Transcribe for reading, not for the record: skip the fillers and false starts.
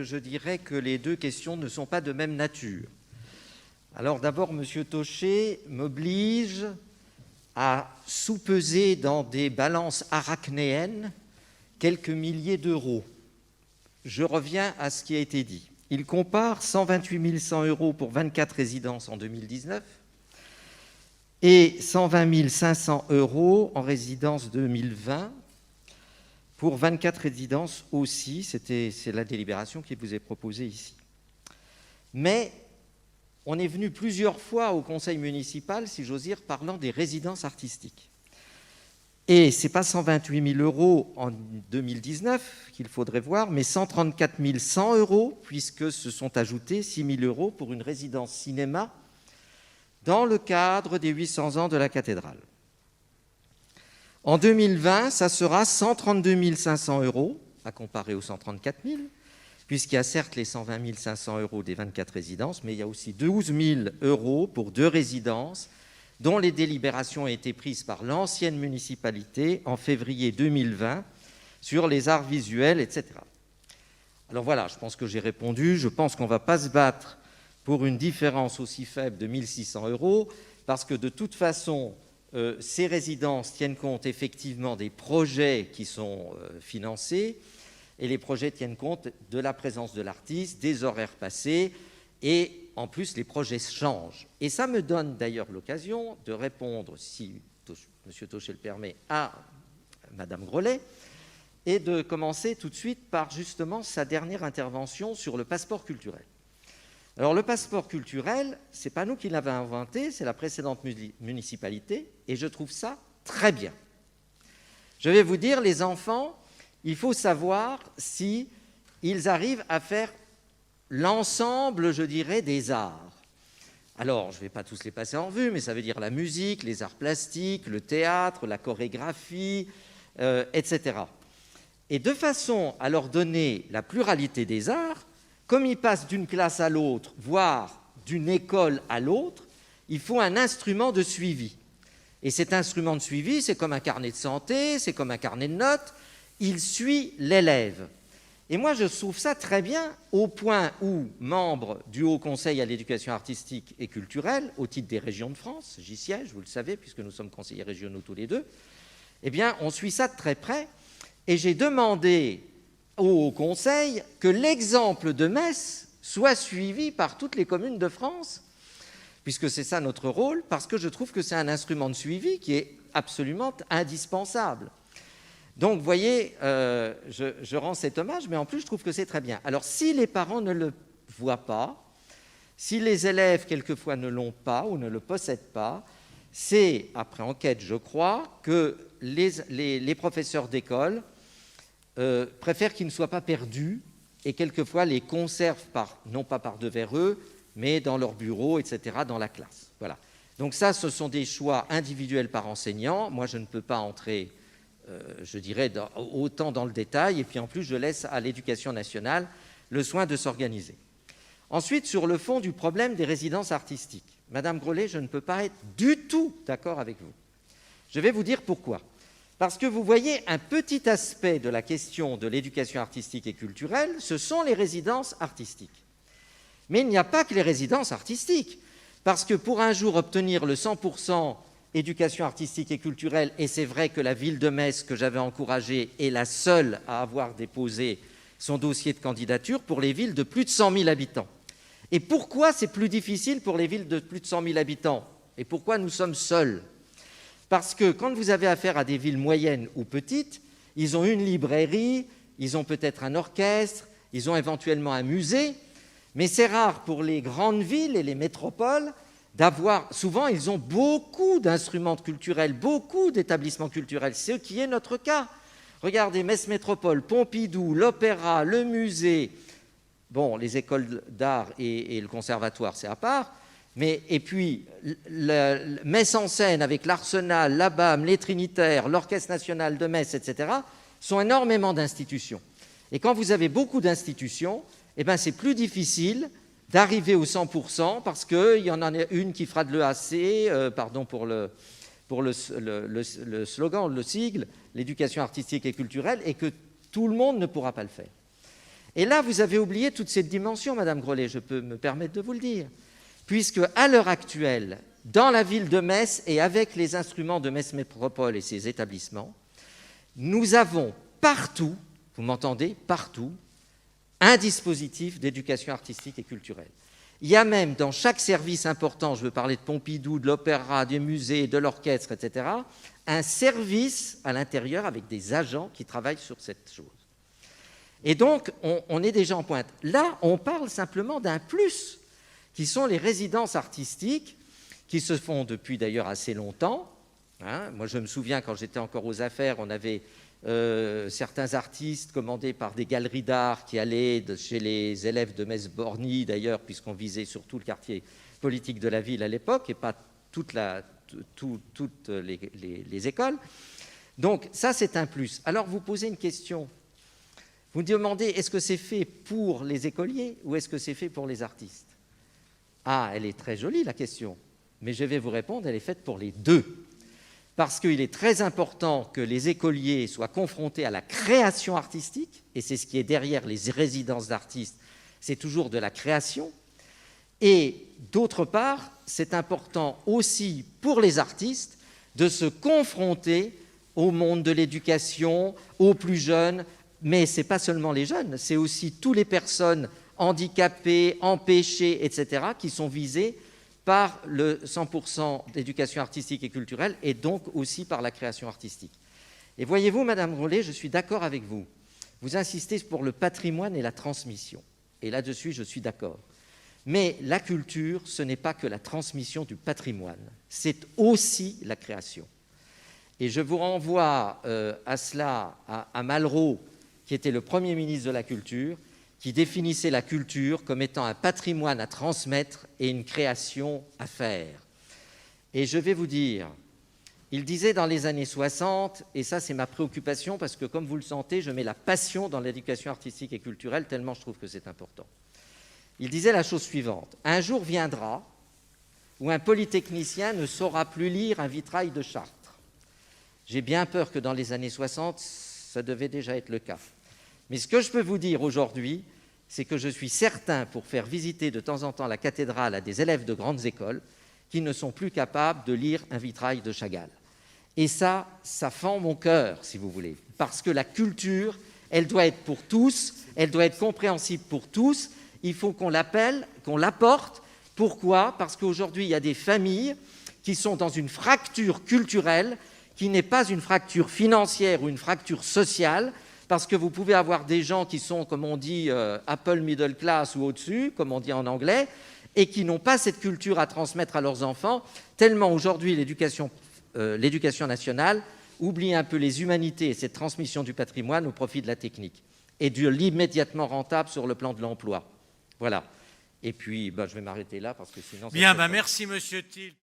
Je dirais que les deux questions ne sont pas de même nature. Alors d'abord, M. Tauchet m'oblige à sous-peser dans des balances arachnéennes quelques milliers d'euros. Je reviens à ce qui a été dit. Il compare 128 100 euros pour 24 résidences en 2019 et 120 500 euros en résidence 2020 pour 24 résidences aussi. C'est la délibération qui vous est proposée ici. Mais on est venu plusieurs fois au conseil municipal, si j'ose dire, parlant des résidences artistiques. Et ce n'est pas 128 000 euros en 2019 qu'il faudrait voir, mais 134 100 euros, puisque se sont ajoutés 6 000 euros pour une résidence cinéma dans le cadre des 800 ans de la cathédrale. En 2020, ça sera 132 500 euros, à comparer aux 134 000, puisqu'il y a certes les 120 500 euros des 24 résidences, mais il y a aussi 12 000 euros pour 2 résidences, dont les délibérations ont été prises par l'ancienne municipalité en février 2020 sur les arts visuels, etc. Alors voilà, je pense que j'ai répondu. Je pense qu'on ne va pas se battre pour une différence aussi faible de 1 600 euros, parce que de toute façon, ces résidences tiennent compte effectivement des projets qui sont financés, et les projets tiennent compte de la présence de l'artiste, des horaires passés, et en plus les projets changent. Et ça me donne d'ailleurs l'occasion de répondre, si M. Tauchet le permet, à Mme Grellet, et de commencer tout de suite par justement sa dernière intervention sur le passeport culturel. Alors le passeport culturel, ce n'est pas nous qui l'avons inventé, c'est la précédente municipalité, et je trouve ça très bien. Je vais vous dire, les enfants, il faut savoir si ils arrivent à faire l'ensemble, je dirais, des arts. Alors, je ne vais pas tous les passer en revue, mais ça veut dire la musique, les arts plastiques, le théâtre, la chorégraphie, etc. Et de façon à leur donner la pluralité des arts, comme ils passent d'une classe à l'autre, voire d'une école à l'autre, il faut un instrument de suivi. Et cet instrument de suivi, c'est comme un carnet de santé, c'est comme un carnet de notes, il suit l'élève. Et moi, je trouve ça très bien, au point où, membre du Haut Conseil à l'éducation artistique et culturelle, au titre des régions de France, j'y siège, vous le savez, puisque nous sommes conseillers régionaux tous les deux, eh bien, on suit ça de très près. Et j'ai demandé au Haut Conseil que l'exemple de Metz soit suivi par toutes les communes de France, puisque c'est ça notre rôle, parce que je trouve que c'est un instrument de suivi qui est absolument indispensable. Donc, vous voyez, je rends cet hommage, mais en plus, je trouve que c'est très bien. Alors, si les parents ne le voient pas, si les élèves, quelquefois, ne l'ont pas ou ne le possèdent pas, c'est, après enquête, je crois, que les professeurs d'école préfèrent qu'ils ne soient pas perdus et, quelquefois, les conservent, non pas par devers eux, mais dans leur bureau, etc., dans la classe. Voilà. Donc ça, ce sont des choix individuels par enseignant. Moi, je ne peux pas entrer... je dirais, autant dans le détail, et puis en plus, je laisse à l'Éducation nationale le soin de s'organiser. Ensuite, sur le fond du problème des résidences artistiques, Madame Grellet, je ne peux pas être du tout d'accord avec vous. Je vais vous dire pourquoi. Parce que vous voyez, un petit aspect de la question de l'éducation artistique et culturelle, ce sont les résidences artistiques. Mais il n'y a pas que les résidences artistiques, parce que pour un jour obtenir le 100% éducation artistique et culturelle, et c'est vrai que la ville de Metz, que j'avais encouragée, est la seule à avoir déposé son dossier de candidature pour les villes de plus de 100 000 habitants. Et pourquoi c'est plus difficile pour les villes de plus de 100 000 habitants? Et pourquoi nous sommes seuls? Parce que quand vous avez affaire à des villes moyennes ou petites, ils ont une librairie, ils ont peut-être un orchestre, ils ont éventuellement un musée, mais c'est rare pour les grandes villes et les métropoles d'avoir, souvent ils ont beaucoup d'instruments culturels, beaucoup d'établissements culturels, ce qui est notre cas. Regardez, Metz Métropole, Pompidou, l'Opéra, le musée, bon, les écoles d'art et le conservatoire, c'est à part, mais, et puis Metz en scène avec l'Arsenal, la BAM, les Trinitaires, l'Orchestre national de Metz, etc., sont énormément d'institutions. Et quand vous avez beaucoup d'institutions, eh ben, c'est plus difficile d'arriver au 100% parce qu'il y en a une qui fera de l'EAC, pardon pour le slogan, le sigle, l'éducation artistique et culturelle, et que tout le monde ne pourra pas le faire. Et là, vous avez oublié toute cette dimension, Madame Grollet, je peux me permettre de vous le dire, puisque à l'heure actuelle, dans la ville de Metz et avec les instruments de Metz Métropole et ses établissements, nous avons partout, vous m'entendez, partout, un dispositif d'éducation artistique et culturelle. Il y a même dans chaque service important, je veux parler de Pompidou, de l'Opéra, des musées, de l'orchestre, etc., un service à l'intérieur avec des agents qui travaillent sur cette chose. Et donc, on est déjà en pointe. Là, on parle simplement d'un plus, qui sont les résidences artistiques, qui se font depuis d'ailleurs assez longtemps. Moi, je me souviens, quand j'étais encore aux affaires, on avait certains artistes commandés par des galeries d'art qui allaient chez les élèves de Metz-Borny, d'ailleurs, puisqu'on visait surtout le quartier politique de la ville à l'époque, et pas toutes les écoles. Donc, ça, c'est un plus. Alors, vous posez une question. Vous me demandez, est-ce que c'est fait pour les écoliers ou est-ce que c'est fait pour les artistes? Ah, elle est très jolie, la question. Mais je vais vous répondre, elle est faite pour les deux. Parce qu'il est très important que les écoliers soient confrontés à la création artistique, et c'est ce qui est derrière les résidences d'artistes, c'est toujours de la création. Et d'autre part, c'est important aussi pour les artistes de se confronter au monde de l'éducation, aux plus jeunes, mais ce n'est pas seulement les jeunes, c'est aussi toutes les personnes handicapées, empêchées, etc., qui sont visées par le 100% d'éducation artistique et culturelle, et donc aussi par la création artistique. Et voyez-vous, Madame Grollet, je suis d'accord avec vous. Vous insistez pour le patrimoine et la transmission. Et là-dessus, je suis d'accord. Mais la culture, ce n'est pas que la transmission du patrimoine, c'est aussi la création. Et je vous renvoie à cela, à Malraux, qui était le Premier ministre de la Culture, qui définissait la culture comme étant un patrimoine à transmettre et une création à faire. Et je vais vous dire, il disait dans les années 60, et ça c'est ma préoccupation, parce que comme vous le sentez, je mets la passion dans l'éducation artistique et culturelle, tellement je trouve que c'est important. Il disait la chose suivante, un jour viendra où un polytechnicien ne saura plus lire un vitrail de Chartres. J'ai bien peur que dans les années 60, ça devait déjà être le cas. Mais ce que je peux vous dire aujourd'hui, c'est que je suis certain, pour faire visiter de temps en temps la cathédrale à des élèves de grandes écoles, qui ne sont plus capables de lire un vitrail de Chagall. Et ça fend mon cœur, si vous voulez, parce que la culture, elle doit être pour tous, elle doit être compréhensible pour tous, il faut qu'on l'appelle, qu'on l'apporte. Pourquoi? Parce qu'aujourd'hui, il y a des familles qui sont dans une fracture culturelle, qui n'est pas une fracture financière ou une fracture sociale, parce que vous pouvez avoir des gens qui sont, comme on dit, Apple middle class ou au-dessus, comme on dit en anglais, et qui n'ont pas cette culture à transmettre à leurs enfants, tellement aujourd'hui l'éducation nationale oublie un peu les humanités et cette transmission du patrimoine au profit de la technique, et de l'immédiatement rentable sur le plan de l'emploi. Voilà. Et puis, je vais m'arrêter là, parce que sinon... Bien, merci Monsieur Thill.